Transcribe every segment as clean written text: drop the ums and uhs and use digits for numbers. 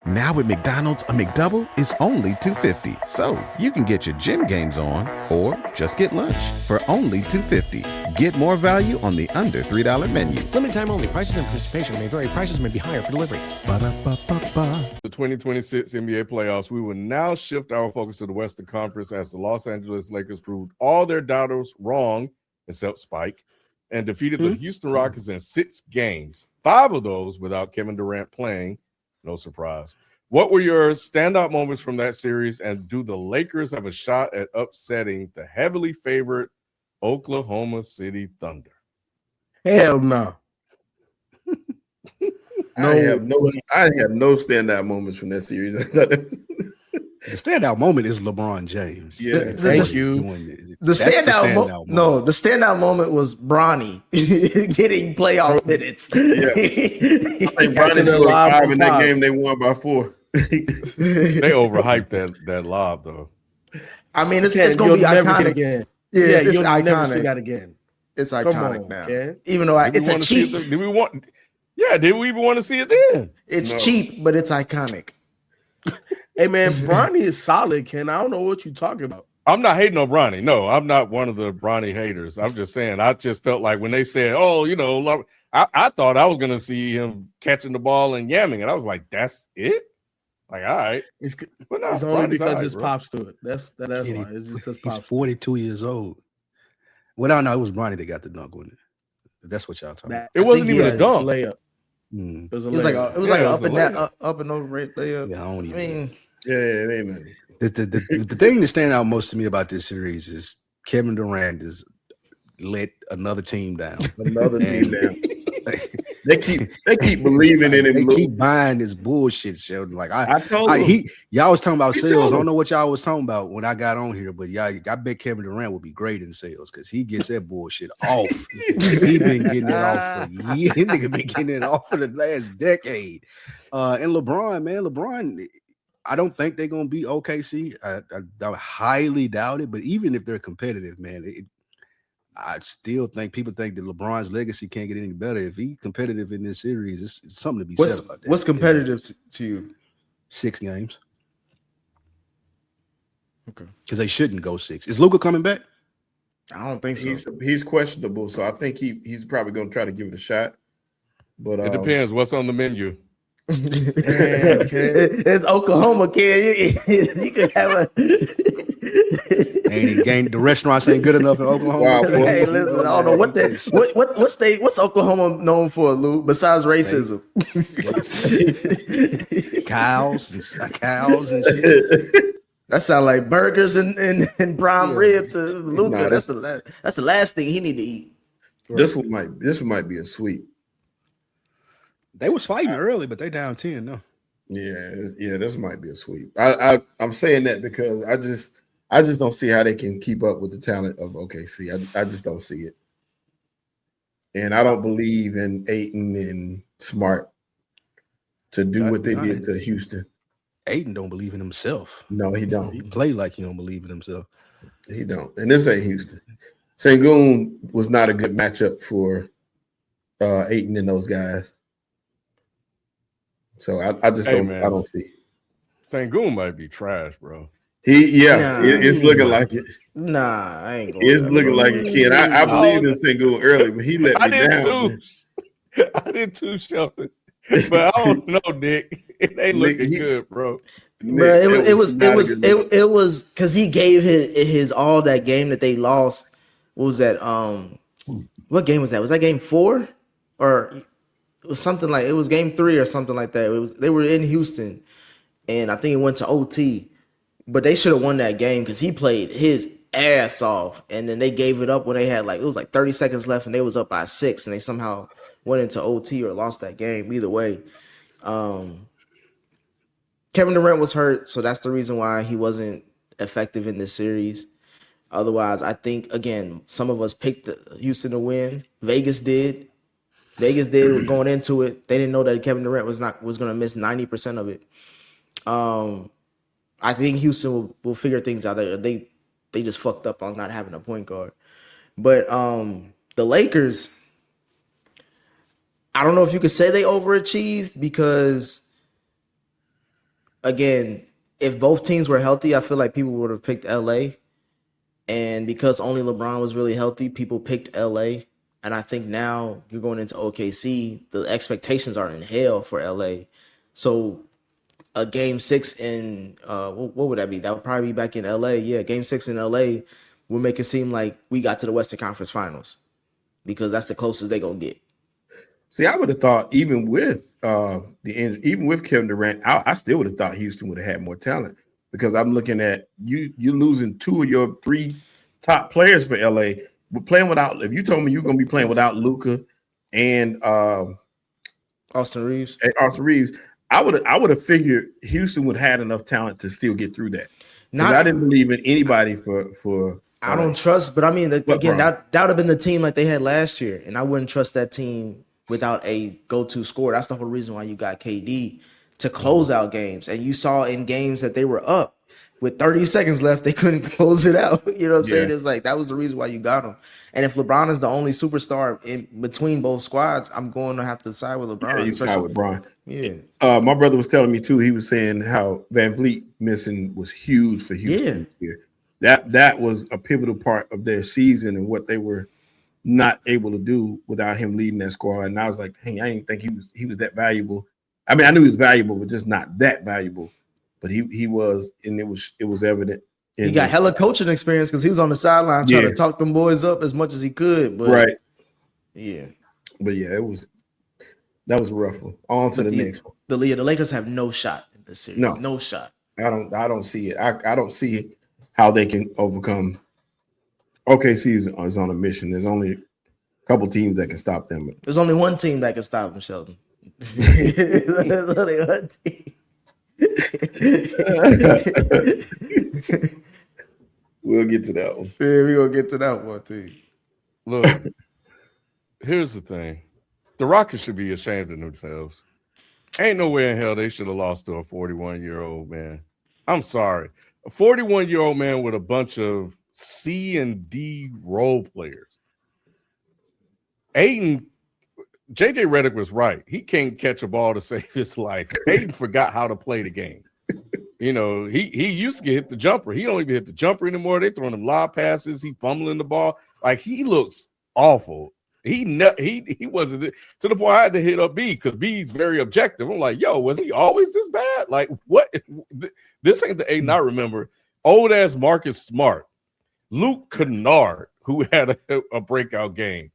Now at McDonald's, a McDouble is only $2.50. So you can get your gym gains on or just get lunch for only $2.50. Get more value on the under $3 menu. Limited time only. Prices and participation may vary. Prices may be higher for delivery. Ba-da-ba-ba-ba. The 2026 NBA playoffs, we will now shift our focus to the Western Conference as the Los Angeles Lakers proved all their doubters wrong, except Spike, and defeated the Houston Rockets in 6 games, 5 of those without Kevin Durant playing. No surprise. What were your standout moments from that series, and do the Lakers have a shot at upsetting the heavily favored Oklahoma City Thunder? Hell no. I have no standout moments from that series. The standout moment is LeBron James. Yeah, thank you. The standout moment was Bronny getting playoff minutes. Yeah. I think Bronny scored 5 in that game. They won by 4. They overhyped that lob, though. I mean, it's going to be iconic again. Yeah, it's iconic. Never see that again. It's iconic now. Ken. Even though it's a cheap. Did we even want to see it then? It's cheap, but it's iconic. Hey, man, Bronny is solid, Ken. I don't know what you're talking about. I'm not hating on Bronny. No, I'm not one of the Bronny haters. I'm just saying, I just felt like when they said, I thought I was going to see him catching the ball and yamming it. I was like, that's it? Like, all right. It's only because his pops do it. That's why. It's just because he's 42 years old. Well, no, it was Bronny that got the dunk on it. That's what y'all talking about. It wasn't even a dunk. Layup. It was like a up and over rate layup. Yeah, it ain't nothing. The thing that stand out most to me about this series is Kevin Durant has let another team down. They keep believing in him. They keep buying this bullshit, Sheldon. Like y'all was talking about sales. I don't know what y'all was talking about when I got on here, but I bet Kevin Durant would be great in sales because he gets that bullshit off. He been getting it off for years. Nigga been getting it off for the last decade. And LeBron, I don't think they're gonna beat OKC. I highly doubt it. But even if they're competitive, man, I still think people think that LeBron's legacy can't get any better. If he's competitive in this series, it's something to be said about that. What's competitive to you? 6 games. Okay. Because they shouldn't go 6. Is Luka coming back? I don't think so. He's questionable, so I think he's probably going to try to give it a shot. But it depends. What's on the menu? It's Oklahoma, kid. You could have the restaurants ain't good enough in Oklahoma. Wow, hey, listen, I don't know what's Oklahoma known for, Lou, besides racism. cows and shit. That sounds like burgers and prime rib to Luka. That's the last thing he need to eat. This one might be a sweep. They was fighting early, but they down 10 now. Yeah, this might be a sweep. I'm saying that because I just don't see how they can keep up with the talent of OKC. I just don't see it. And I don't believe in Ayton and Smart to do what they did to Houston. Ayton don't believe in himself. No, he don't. He played like he don't believe in himself. He don't. And this ain't Houston. Sengun was not a good matchup for Ayton and those guys. So I just don't see. Sengun might be trash, bro. It's looking like it. Nah, I ain't going. It's looking like it, kid. I believed in Sengun early, but he let me down. I did too, Shelton. But I don't know, Nick. It ain't looking good, bro. But it was because he gave his all that game that they lost. What was that? What game was that? Was that game 4 or? It was something like it was game 3 or something like that. They were in Houston, and I think it went to OT. But they should have won that game because he played his ass off, and then they gave it up when they had it was 30 seconds left, and they was up by 6, and they somehow went into OT or lost that game. Either way, Kevin Durant was hurt, so that's the reason why he wasn't effective in this series. Otherwise, I think again some of us picked Houston to win. Vegas did going into it. They didn't know that Kevin Durant was going to miss 90% of it. I think Houston will figure things out. They just fucked up on not having a point guard. But the Lakers, I don't know if you could say they overachieved because again, if both teams were healthy, I feel like people would have picked LA. And because only LeBron was really healthy, people picked LA. And I think now you're going into OKC, the expectations are in hell for LA. So a game 6 in what would that be? That would probably be back in LA. Yeah, game 6 in LA would make it seem like we got to the Western Conference Finals because that's the closest they're gonna get. See, I would have thought even with even with Kevin Durant, I still would have thought Houston would have had more talent because I'm looking at you losing 2 of your 3 top players for LA. We're playing without. If you told me you're going to be playing without Luka and Austin Reeves, I would have figured Houston would have had enough talent to still get through that. I didn't believe in anybody for. I don't trust, but I mean, again, that would have been the team like they had last year, and I wouldn't trust that team without a go-to scorer. That's the whole reason why you got KD to close out games, and you saw in games that they were up with 30 seconds left, they couldn't close it out. You know what I'm saying? It was like that was the reason why you got him. And if LeBron is the only superstar in between both squads, I'm going to have to side with LeBron. Yeah, you side with Bron. Yeah. My brother was telling me too. He was saying how Van Vliet missing was huge for Houston this year. That was a pivotal part of their season and what they were not able to do without him leading that squad. And I was like, hey, I didn't think he was that valuable. I mean, I knew he was valuable, but just not that valuable. But he was, and it was evident. He got hella coaching experience because he was on the sideline trying to talk them boys up as much as he could. But right. Yeah. But yeah, that was a rough one. On to the next one. The Lakers have no shot in this series. No shot. I don't see it. I don't see how they can overcome. OKC is on a mission. There's only a couple teams that can stop them. There's only one team that can stop them, Sheldon. There's only one team. We'll get to that one. Yeah, we're gonna get to that one too. Look, here's the thing. The Rockets should be ashamed of themselves. Ain't no way in hell they should have lost to a 41-year-old man. I'm sorry. A 41-year-old man with a bunch of C and D role players. JJ Redick was right. He can't catch a ball to save his life. Aiden forgot how to play the game. You know, he used to hit the jumper. He don't even hit the jumper anymore. They throwing him lob passes. He fumbling the ball. Like, he looks awful. He wasn't to the point I had to hit up B because B's very objective. I'm like, yo, was he always this bad? Like, what? This ain't the Aiden I remember. Old ass Marcus Smart, Luke Kennard, who had a breakout game.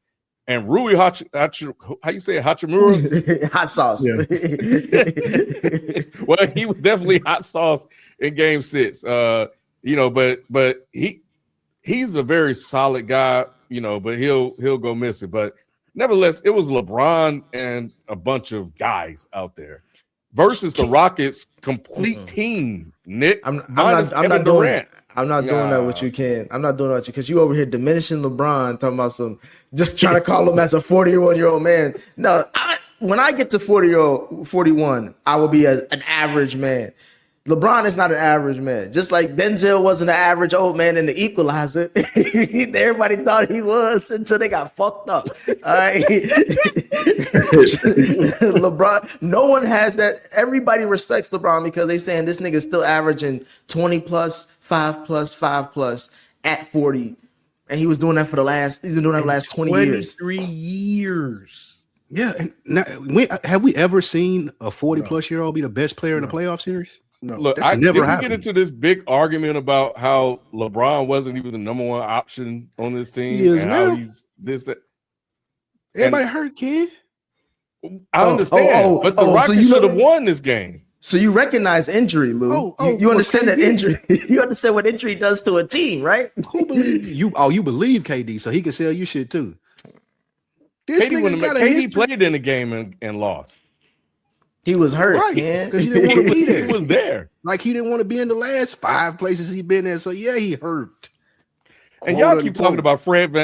And Rui how you say it, Hachimura? Hot sauce. Yeah. Well, he was definitely hot sauce in game 6. But he's a very solid guy, but he'll go missing. But nevertheless, it was LeBron and a bunch of guys out there versus the Rockets' complete team. Nick, I'm not doing that with you, Ken. I'm not doing that with you because you over here diminishing LeBron, talking about just trying to call him as a 41-year-old man. No, when I get to 41, I will be an average man. LeBron is not an average man. Just like Denzel wasn't an average old man in The Equalizer. Everybody thought he was until they got fucked up. All right. LeBron, no one has that. Everybody respects LeBron because they saying this nigga's still averaging 20 plus, 5 plus, 5 plus at 40. And he's been doing that for the last 20 years. 23 years. Yeah. And now, have we ever seen a 40-plus-year-old be the best player in a playoff series? No. Look, didn't get into this big argument about how LeBron wasn't even the number one option on this team. He is and now. How he's this, that. Everybody hurt, kid. I understand, but the Rockets should have won this game. So you recognize injury, Lou. You understand that injury. You understand what injury does to a team, right? Who believe you? Oh, you believe KD, so he can sell you shit too. This KD played in the game and lost. He was hurt, right? Because he didn't want to be there. He was there. Like he didn't want to be in the last 5 places he been in. So yeah, he hurt. And y'all keep talking about Fred.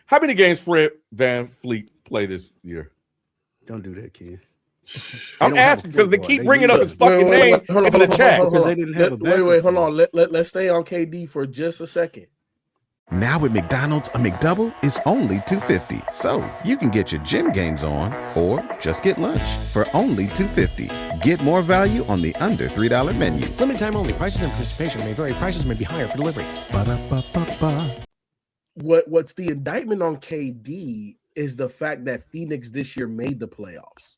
How many games Fred Van Fleet played this year? Don't do that, kid. I'm asking because they keep bringing up his fucking name in the chat because they didn't have a backup. Wait, hold on. Let's stay on KD for just a second. Now at McDonald's, a McDouble is only $2.50. So you can get your gym gains on or just get lunch for only $2.50. Get more value on the under $3 menu. Limited time only. Prices and participation may vary. Prices may be higher for delivery. Ba-da-ba-ba-ba. What's the indictment on KD is the fact that Phoenix this year made the playoffs.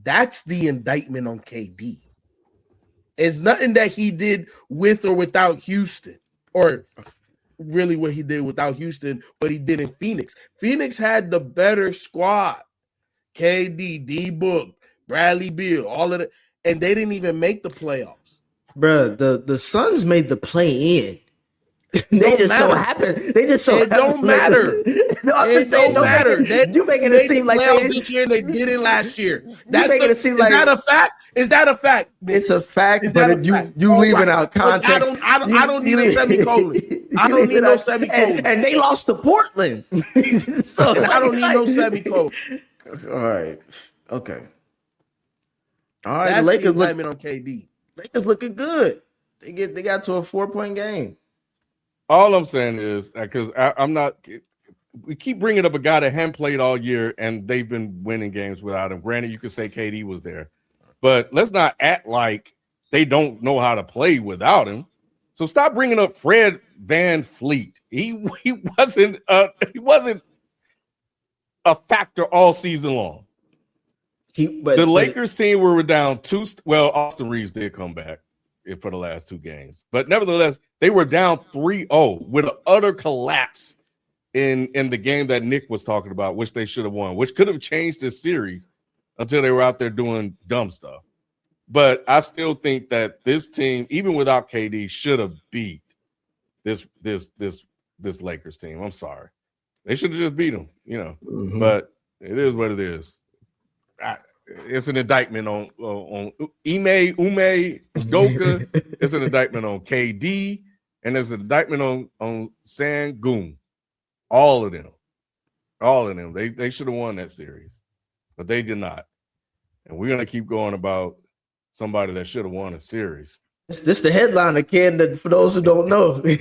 That's the indictment on KD. It's nothing that he did with or without Houston, or really what he did without Houston, what he did in Phoenix. Phoenix had the better squad. KD, D-Book, Bradley Beal, all of it, and they didn't even make the playoffs. Bruh, the Suns made the play-in. They just so happened. They just so it don't matter. No, it don't matter. You making it seem like they this year and they did it last year. That's making it seem like is that a fact? Is that a fact? It's a fact, but you leaving out context. I don't need a semicolon. I don't need no semicolon. And they lost to Portland. So I don't need no semicolon. All right. Okay. All right. That's the Lakers the on KD. Lakers looking good. They got to a 4-point game. All I'm saying is because I'm not. We keep bringing up a guy that hadn't played all year, and they've been winning games without him. Granted, you could say KD was there, but let's not act like they don't know how to play without him. So stop bringing up Fred VanVleet. He wasn't a factor all season long. The Lakers team were down two. Well, Austin Reeves did come back for the last two games, but nevertheless, they were down 3-0 with an utter collapse in the game that Nick was talking about, which they should have won, which could have changed this series until they were out there doing dumb stuff. But I still think that this team, even without KD, should have beat this Lakers team. I'm sorry, they should have just beat them, But it is what it is. It's an indictment on Ime Udoka. It's an indictment on KD, and it's an indictment on Sengun. All of them. They should have won that series, but they did not. And we're gonna keep going about somebody that should have won a series. This the headliner, Ken. For those who don't know, they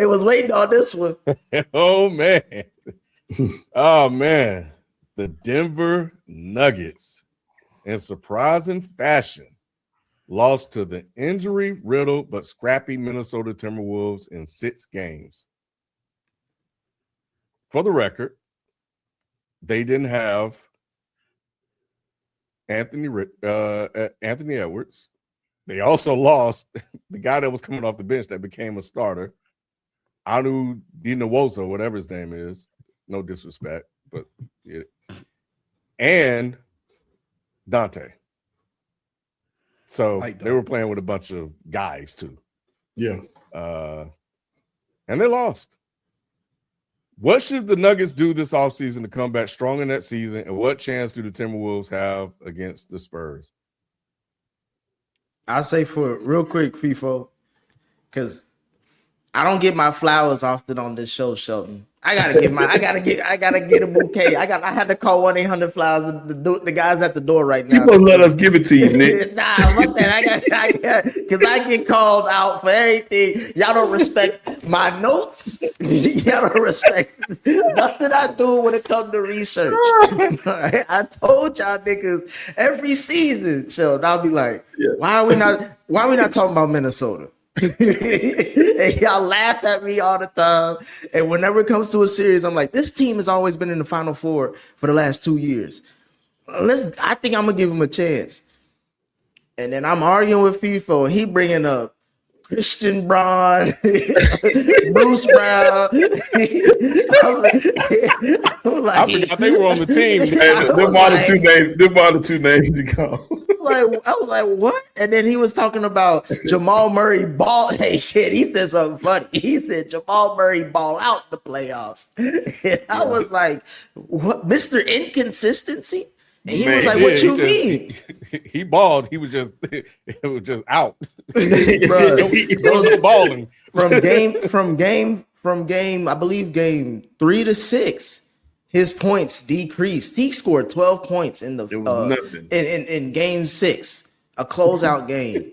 was waiting on this one. Oh man. The Denver Nuggets, in surprising fashion, lost to the injury-riddled but scrappy Minnesota Timberwolves in 6 games. For the record, they didn't have Anthony Edwards. They also lost the guy that was coming off the bench that became a starter, Anu Dinawosa, whatever his name is. No disrespect, but yeah. And Dante. So they were playing with a bunch of guys too. Yeah. And they lost. What should the Nuggets do this offseason to come back strong in that season? And what chance do the Timberwolves have against the Spurs? I say for real quick, FIFO, because I don't get my flowers often on this show, Shelton. I gotta get a bouquet. I had to call 1-800-Flowers, the guys at the door right now. You gonna let us give it to you, Nick? Nah, fuck that. I got because I get called out for everything. Y'all don't respect my notes. Y'all don't respect nothing I do when it comes to research. Right? I told y'all niggas every season, so I'll be like, why are we not talking about Minnesota? And y'all laugh at me all the time. And whenever it comes to a series, I'm like, this team has always been in the Final Four for the last 2 years. I think I'm gonna give him a chance. And then I'm arguing with FIFO, and he bringing up Christian Braun, Bruce Brown. I forgot they were on the team. Them are the two names he called. I was like, what? And then he was talking about Jamal Murray ball. Hey, shit, he said something funny. He said Jamal Murray ball out in the playoffs. And I was like, what, Mr. Inconsistency? And he was like, "What you mean?" He balled. He was just out. Bro, he was balling from game. I believe game 3 to 6. His points decreased. He scored 12 points in the in game 6, a closeout game.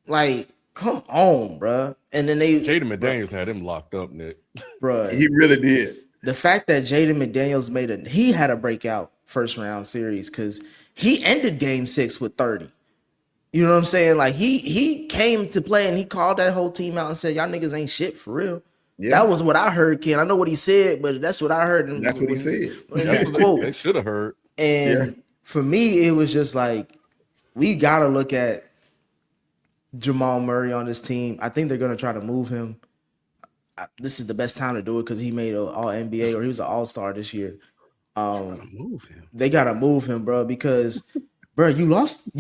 Like, Come on, bro. And then Jaden McDaniels had him locked up, Nick. bro. He really did. The fact that Jaden McDaniels he had a breakout first round series because he ended game 6 with 30. You know what I'm saying? Like he came to play and he called that whole team out and said, y'all niggas ain't shit for real. Yeah. That was what I heard, Ken. I know what he said, but that's what I heard. And that's what he said. They should have heard. And for me, it was just like, we got to look at Jamal Murray on this team. I think they're going to try to move him. This is the best time to do it because he made an All-NBA or he was an All-Star this year. They got to move him, bro, because, bro, you lost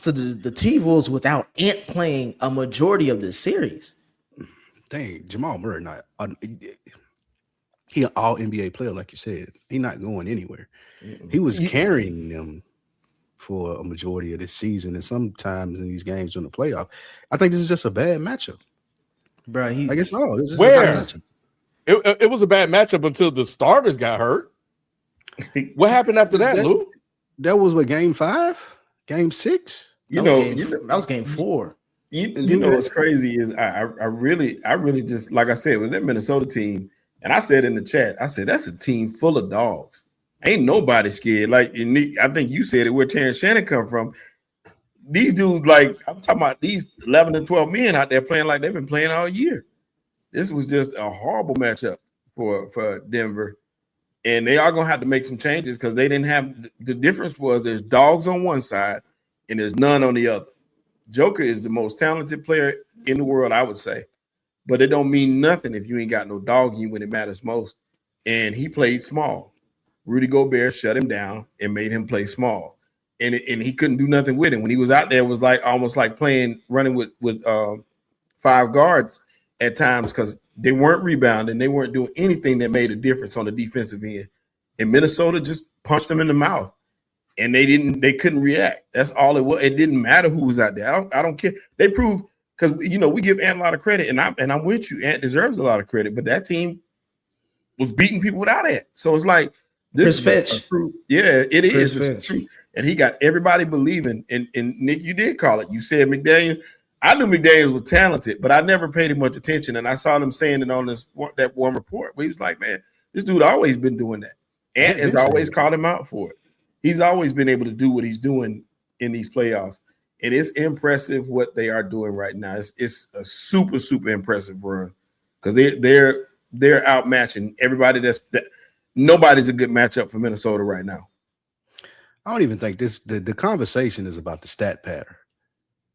to the T-Wolves without Ant playing a majority of this series. Dang, Jamal Murray he an All-NBA player, like you said. He not going anywhere. He was carrying them for a majority of this season, and sometimes in these games in the playoff. I think this is just a bad matchup, bro. I guess it was just where a bad matchup. It was a bad matchup until the starters got hurt. What happened after that, Lou? That was what, game 5, game 6. That was game 4. You know what's crazy is I really just, like I said, with that Minnesota team, and I said in the chat, I said that's a team full of dogs. Ain't nobody scared. Like, I think you said it, where Terrence Shannon come from. These dudes, like, I'm talking about these 11 and 12 men out there playing like they've been playing all year. This was just a horrible matchup for Denver. And they are going to have to make some changes because they didn't have – the difference was there's dogs on one side and there's none on the other. Joker is the most talented player in the world, I would say. But it don't mean nothing if you ain't got no dog in you when it matters most. And he played small. Rudy Gobert shut him down and made him play small. And he couldn't do nothing with him. When he was out there, it was like almost like running with 5 guards at times because they weren't rebounding. They weren't doing anything that made a difference on the defensive end. And Minnesota just punched them in the mouth. And they couldn't react. That's all it was. It didn't matter who was out there. I don't care. They proved, because we give Ant a lot of credit, and I'm with you. Ant deserves a lot of credit, but that team was beating people without Ant. So it's like this is true. Yeah, it is. It's true. And he got everybody believing. And Nick, you did call it. You said McDaniel. I knew McDaniels was talented, but I never paid him much attention. And I saw them saying it on that one report where he was like, man, this dude always been doing that. Ant has always called him out for it. He's always been able to do what he's doing in these playoffs. And it's impressive what they are doing right now. It's a super, super impressive run because they're outmatching everybody. Nobody's a good matchup for Minnesota right now. I don't even think the conversation is about the stat pattern.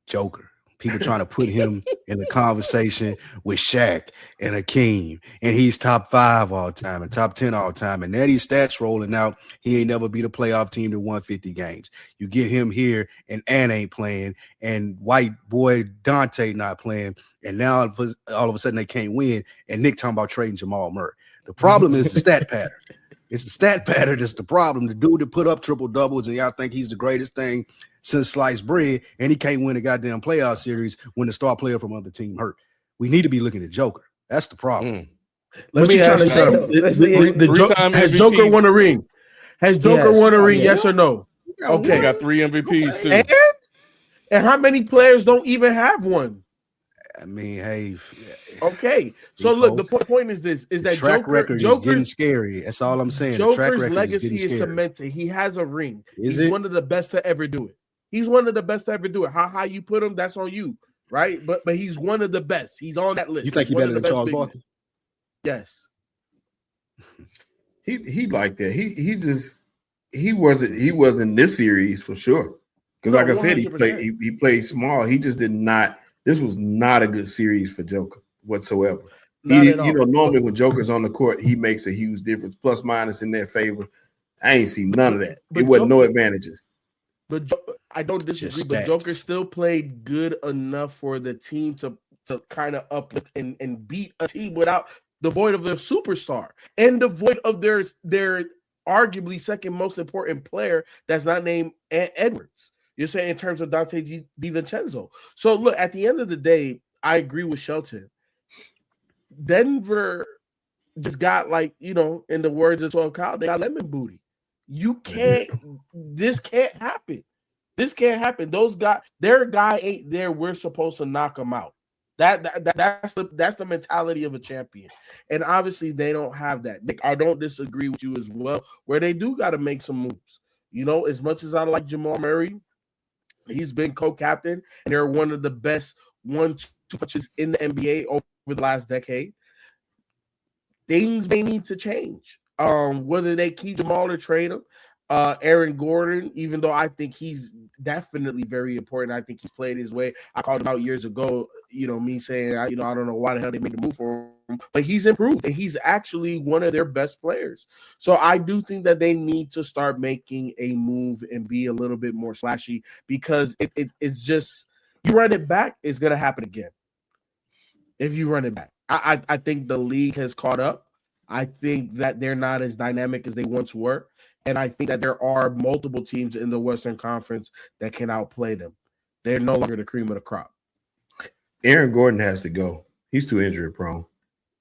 Joker. People trying to put him in the conversation with Shaq and Hakeem, and he's top 5 all time and top 10 all time. And now these stats rolling out. He ain't never beat a playoff team to 150 games. You get him here, and Ant ain't playing, and white boy Dante not playing, and now all of a sudden they can't win. And Nick talking about trading Jamal Murray. The problem is the stat pattern. It's the stat pattern that's the problem. The dude that put up triple doubles, and y'all think he's the greatest thing since sliced bread, and he can't win a goddamn playoff series when the star player from other team hurt. We need to be looking at Joker. That's the problem. Let me ask you something. Has Joker won a ring? Has Joker won a ring? Yes or no? Okay, got 3 MVPs too. And how many players don't even have one? I mean, hey. Okay, so look, the point is this: is that track record is getting scary. That's all I'm saying. Joker's legacy is cemented. He has a ring. He's one of the best to ever do it. He's one of the best to ever do it. How high you put him, that's on you, right? But he's one of the best. He's on that list. You think he's better than Charles Barkley? Yes. He like that. He wasn't this series for sure. Because like I said, he played small. He just did not. This was not a good series for Joker whatsoever. Normally when Joker's on the court, he makes a huge difference, plus minus in their favor. I ain't seen none of that. It wasn't no advantages. But I don't disagree. But Joker still played good enough for the team to kind of uplift and beat a team without the void of their superstar and the void of their arguably second most important player that's not named Edwards. You're saying in terms of Dante DiVincenzo. So look, at the end of the day, I agree with Shelton. Denver just got, like, in the words of 12 Kyle, they got lemon booty. You can't. This can't happen. This can't happen. Their guy ain't there. We're supposed to knock him out. That's the mentality of a champion, and obviously they don't have that. Nick, I don't disagree with you as well. Where they do got to make some moves. You know, as much as I like Jamal Murray, he's been co-captain, and they're one of the best 1-2 punches in the NBA over the last decade. Things may need to change. Whether they keep Jamal or trade him. Aaron Gordon, even though I think he's definitely very important, I think he's played his way. I called him out years ago, you know, me saying, I don't know why the hell they made the move for him, but he's improved and he's actually one of their best players. So I do think that they need to start making a move and be a little bit more slashy, because it's just, you run it back, it's going to happen again. If you run it back, I think the league has caught up. I think that they're not as dynamic as they once were. And I think that there are multiple teams in the Western Conference that can outplay them. They're no longer the cream of the crop. Aaron Gordon has to go. He's too injury prone.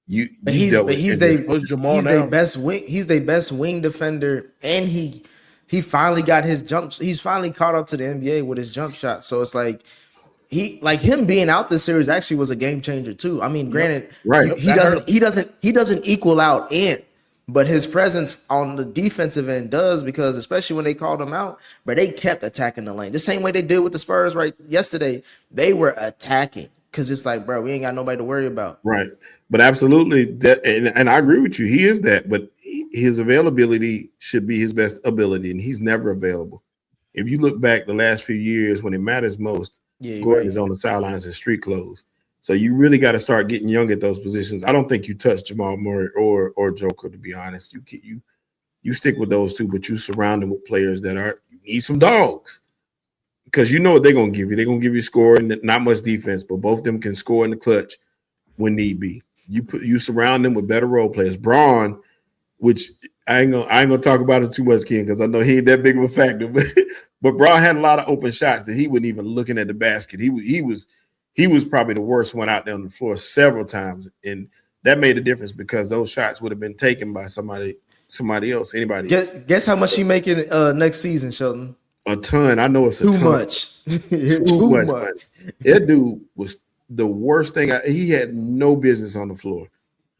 He's their best wing. He's their best wing defender, and he finally got his jump. He's finally caught up to the NBA with his jump shot. So it's like him being out this series actually was a game changer too. I mean, granted, right? He doesn't equal out Ant. But his presence on the defensive end does, because especially when they called him out, but they kept attacking the lane. The same way they did with the Spurs right yesterday. They were attacking because it's like, bro, we ain't got nobody to worry about. Right. But absolutely, that, and I agree with you. He is that, but his availability should be his best ability, and he's never available. If you look back the last few years when it matters most, Gordon is on the sidelines in street clothes. So you really got to start getting young at those positions. I don't think you touch Jamal Murray or Joker, to be honest. You stick with those two, but you surround them with players that you need some dogs, because you know what they're gonna give you. They're gonna give you scoring, not much defense, but both of them can score in the clutch when need be. You surround them with better role players. Braun, which I ain't gonna talk about it too much, Ken, because I know he ain't that big of a factor, but Braun had a lot of open shots that he wasn't even looking at the basket. He was probably the worst one out there on the floor several times, and that made a difference because those shots would have been taken by somebody else, anybody. Guess how much he making next season, Shelton? A ton. I know it's too much. Too much. That dude was the worst thing. He had no business on the floor.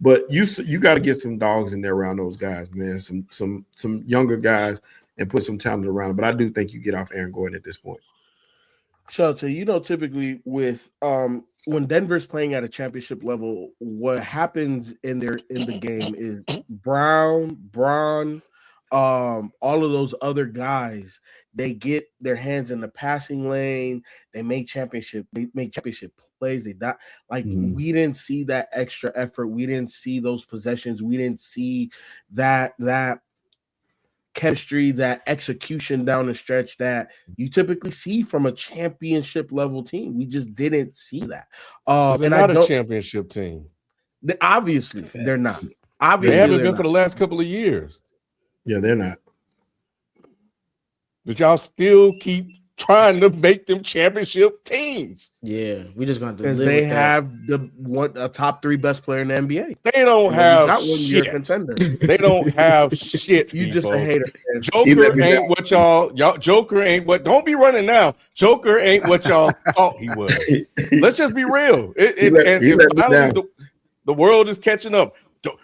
But you got to get some dogs in there around those guys, man. Some younger guys, and put some talent around them. But I do think you get off Aaron Gordon at this point. Shelton, typically with when Denver's playing at a championship level, what happens in the game is Braun, all of those other guys, they get their hands in the passing lane. They make championship plays. They not like we didn't see that extra effort. We didn't see those possessions. We didn't see that chemistry, that execution down the stretch that you typically see from a championship level team. We just didn't see that. They're not a championship team. Obviously, they're not. Obviously, they haven't been for the last couple of years. Yeah, they're not. But y'all still keep trying to make them championship teams. Yeah, we just going to because they have a top 3 best player in the NBA. They don't have not shit. Contender. They don't have shit. You just a hater. Man. Joker ain't what y'all. Joker ain't what. Don't be running now. Joker ain't what y'all thought he was. Let's just be real. Finally the world is catching up.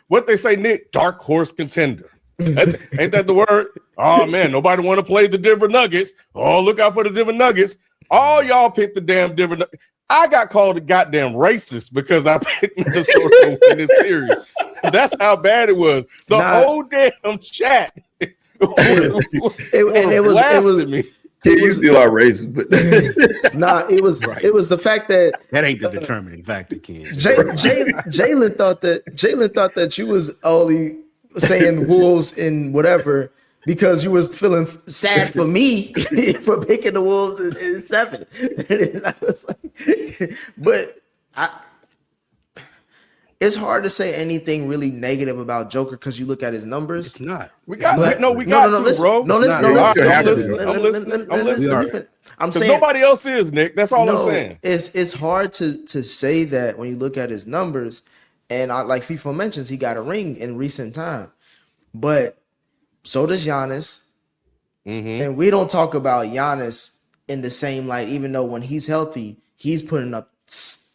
What they say, Nick? Dark horse contender. Ain't that the word? Oh man, nobody want to play the Denver Nuggets. Oh, look out for the Denver Nuggets. All y'all picked the damn Denver Nuggets. I got called a goddamn racist because I picked Minnesota in this series. That's how bad it was. The whole damn chat. It was me. You still are racist, but it was the fact that ain't the determining factor, Ken. Jalen thought that you was only saying Wolves and whatever because you was feeling sad for me for picking the Wolves in 7. And I was like, but it's hard to say anything really negative about Joker because you look at his numbers. It's not. We got to, bro. I'm saying nobody else is, Nick. That's all I'm saying. It's hard to say that when you look at his numbers, and like FIFA mentions, he got a ring in recent time, but so does Giannis, and we don't talk about Giannis in the same light. Even though when he's healthy, he's putting up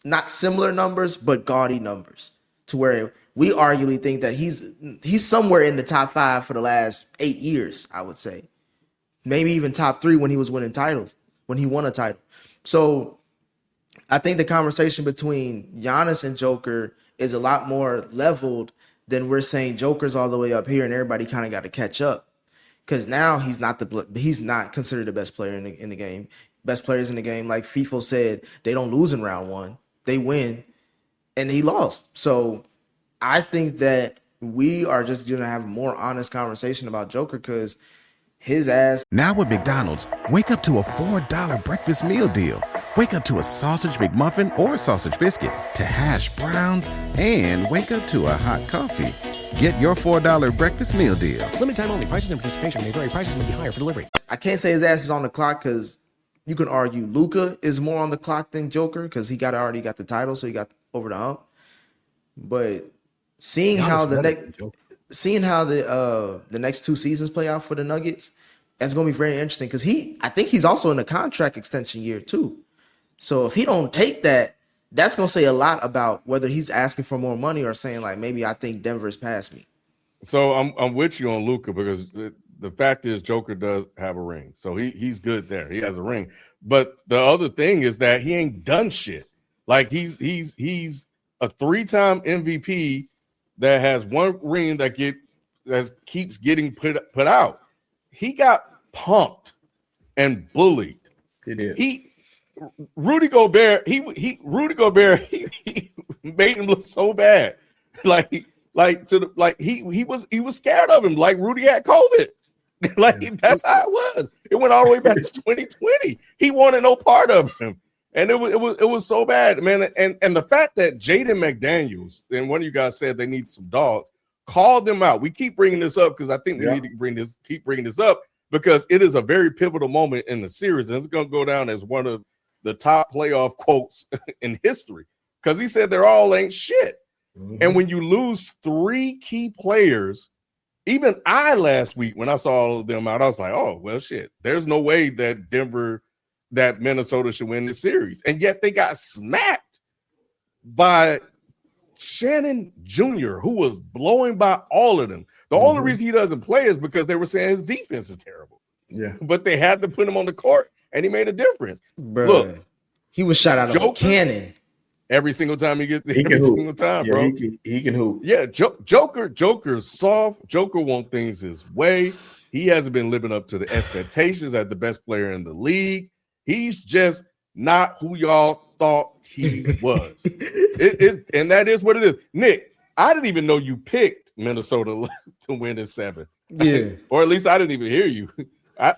not similar numbers, but gaudy numbers to where we arguably think that he's somewhere in the top 5 for the last 8 years, I would say. Maybe even top 3 when he was winning titles, when he won a title. So I think the conversation between Giannis and Joker is a lot more leveled than we're saying Joker's all the way up here and everybody kind of got to catch up. Because now he's not considered the best player in the game. Best players in the game, like FIFO said, they don't lose in round 1. They win, and he lost. So I think that we are just going to have a more honest conversation about Joker because his ass. Now with McDonald's, wake up to a $4 breakfast meal deal. Wake up to a sausage McMuffin or sausage biscuit, to hash browns, and wake up to a hot coffee. Get your $4 breakfast meal deal. Limited time only. Prices and participation may vary. Prices may be higher for delivery. I can't say his ass is on the clock because you can argue Luka is more on the clock than Joker because he already got the title, so he got over the hump. But seeing how the next 2 seasons play out for the Nuggets, that's going to be very interesting because I think he's also in a contract extension year too. So if he don't take that, that's going to say a lot about whether he's asking for more money or saying like, maybe I think Denver's past me. So I'm with you on Luka because the fact is Joker does have a ring. So he's good there. He has a ring. But the other thing is that he ain't done shit. Like he's a 3-time MVP that has 1 ring that keeps getting put out. He got punked and bullied. He did. Rudy Gobert made him look so bad. He was scared of him. Like Rudy had COVID. That's how it was. It went all the way back to 2020. He wanted no part of him. And it was so bad, man. And the fact that Jaden McDaniels, and one of you guys said they need some dogs, called them out. We keep bringing this up because I think we need to keep bringing this up because it is a very pivotal moment in the series. And it's going to go down as one of the top playoff quotes in history because he said they're all ain't shit. Mm-hmm. And when you lose 3 key players, even I last week when I saw all of them out, I was like, oh, well, shit. There's no way that Minnesota should win this series. And yet they got smacked by Shannon Jr., who was blowing by all of them. The only reason he doesn't play is because they were saying his defense is terrible. Yeah. But they had to put him on the court, and he made a difference. Bruh, look, he was shot out of a cannon. Every single time he gets there, every single time, bro. He can hoop. Yeah, Joker's soft. Joker wants things his way. He hasn't been living up to the expectations as the best player in the league. He's just not who y'all thought he was. And that is what it is. Nick, I didn't even know you picked Minnesota to win in 7. Yeah. Or at least I didn't even hear you.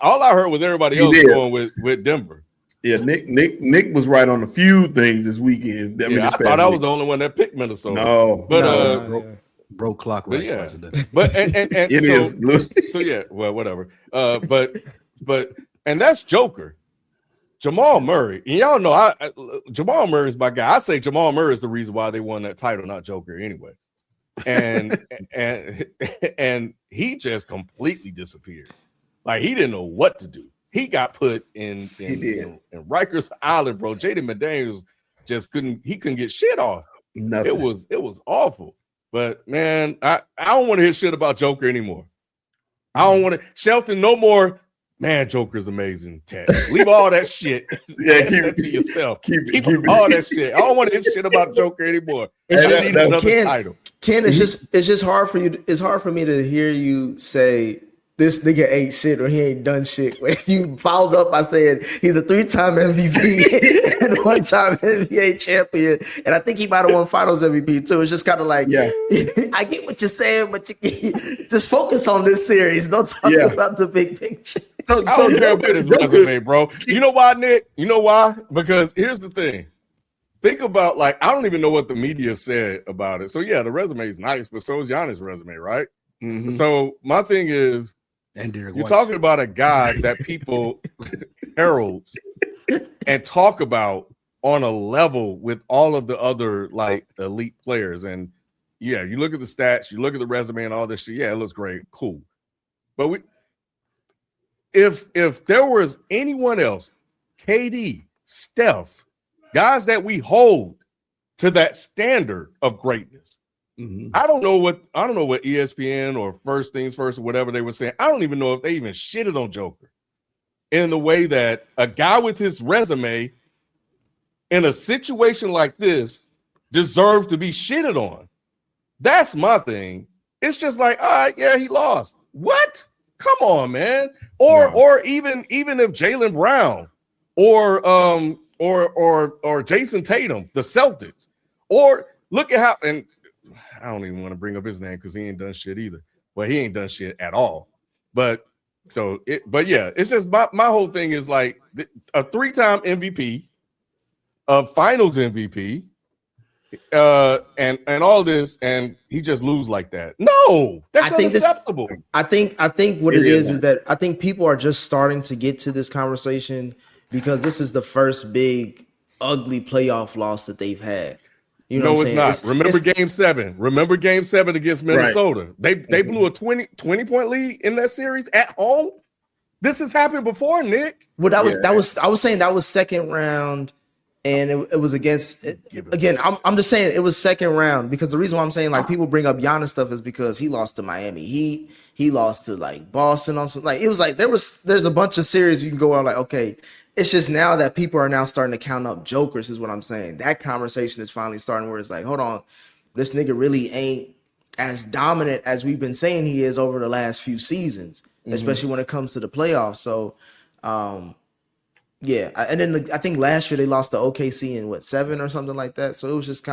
All I heard was everybody else going with Denver. Yeah, Nick was right on a few things this weekend. I thought I was the only one that picked Minnesota. No, but broke clock right twice a day. But and it is. So yeah, well, whatever. But and that's Joker. Jamal Murray, and y'all know Jamal Murray is my guy. I say Jamal Murray is the reason why they won that title, not Joker anyway. And he just completely disappeared. Like he didn't know what to do. He got put in Rikers Island, bro. Jaden McDaniels just couldn't get shit off. Nothing. It was awful. But man, I don't want to hear shit about Joker anymore. I don't want to Shelton no more. Man, Joker's amazing. Ted. Leave all that shit. Yeah, keep it to yourself. Keep all that shit. I don't want to hear shit about Joker anymore. Title. Ken, it's just hard for you. It's hard for me to hear you say this nigga ain't shit or he ain't done shit. When you followed up by saying he's a 3-time MVP and 1-time NBA champion, and I think he might have won Finals MVP too. It's just kind of like, I get what you're saying, but you just focus on this series. Don't talk about the big picture. I don't care about his resume, bro. You know why, Nick? You know why? Because here's the thing. Think about, like, I don't even know what the media said about it. So, yeah, the resume is nice, but so is Giannis' resume, right? Mm-hmm. So, my thing is, you're talking about a guy that people heralds and talk about on a level with all of the other, like, elite players. And, yeah, you look at the stats, you look at the resume and all this shit. Yeah, it looks great. Cool. But if there was anyone else, KD, Steph, guys that we hold to that standard of greatness. Mhm. I don't know what ESPN or First Things First or whatever they were saying. I don't even know if they even shitted on Joker in the way that a guy with his resume in a situation like this deserves to be shitted on. That's my thing. It's just like, all right, yeah, he lost. What? Come on, man. Or even if Jaylen Brown or Jason Tatum, the Celtics, or look at how, and I don't even want to bring up his name because he ain't done shit either. Well, he ain't done shit at all. But yeah, it's just my whole thing is like a 3-time MVP, a Finals MVP, and all this, and he just lose like that. No, that's unacceptable. I think what it is that I think people are just starting to get to this conversation because this is the first big ugly playoff loss that they've had. You know what I'm saying? It's not. Remember Game 7. Remember Game 7 against Minnesota. Right. They blew a 20-point lead in that series at home. This has happened before, Nick. Well, I was saying that was second round, and it was against again. I'm just saying it was second round because the reason why I'm saying like people bring up Giannis stuff is because he lost to Miami. He lost to like Boston on some like it was like there's a bunch of series you can go out like okay. It's just now that people are now starting to count up jokers is what I'm saying. That conversation is finally starting where it's like, hold on, this nigga really ain't as dominant as we've been saying he is over the last few seasons, especially when it comes to the playoffs. So, yeah. And then I think last year they lost to OKC in 7 or something like that. So it was just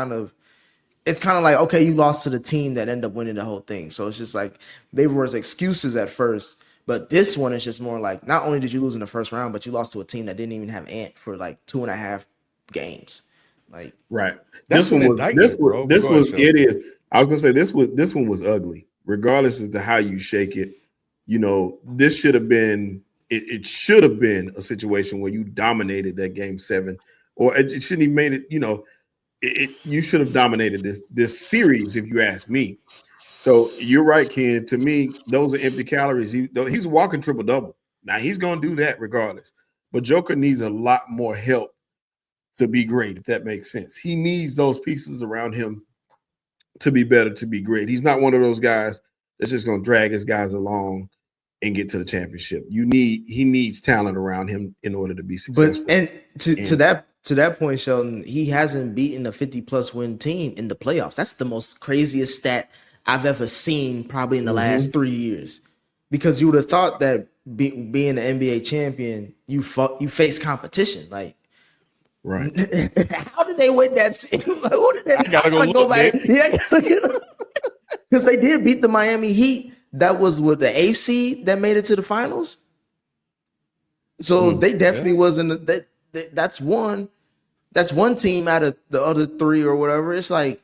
it's kind of like, okay, you lost to the team that ended up winning the whole thing. So it's just like they were excuses at first. But this one is just more like not only did you lose in the first round, but you lost to a team that didn't even have Ant for like 2.5 games. Like right. This one was it is. I was gonna say this one was ugly, regardless as to how you shake it. You know, this should have been it should have been a situation where you dominated that Game 7, or it shouldn't have made it. You know, you should have dominated this series, if you ask me. So you're right, Ken. To me, those are empty calories. He's a walking triple-double. Now, he's going to do that regardless. But Joker needs a lot more help to be great, if that makes sense. He needs those pieces around him to be better, to be great. He's not one of those guys that's just going to drag his guys along and get to the championship. He needs talent around him in order to be successful. But to that point, Sheldon, he hasn't beaten a 50-plus win team in the playoffs. That's the most craziest stat I've ever seen probably in the last 3 years, because you would have thought that being an NBA champion, you face competition. Like, right? How did they win that? Who did they? I gotta go back. Yeah, because they did beat the Miami Heat. That was with the 8th seed that made it to the finals. So they definitely wasn't that. That's one team out of the other 3 or whatever. It's like.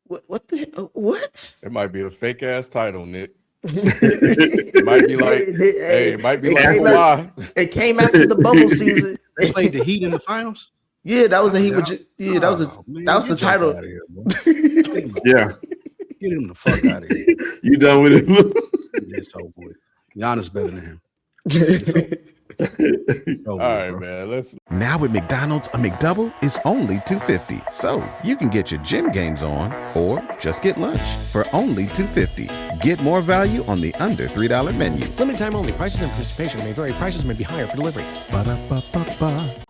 What the hell? What? It might be a fake ass title, Nick. It might be like, it might be like why. It came after the bubble season. They played the Heat in the finals. Yeah, that was the Heat. That was the title. Yeah, get him the fuck out of here. You done with it? It's over with. Giannis better than him. All right, man. Now at McDonald's, a McDouble is only $2.50. So you can get your gym gains on or just get lunch for only $2.50. Get more value on the under $3 menu. Limited time only. Prices and participation may vary. Prices may be higher for delivery. Ba-da-ba-ba-ba.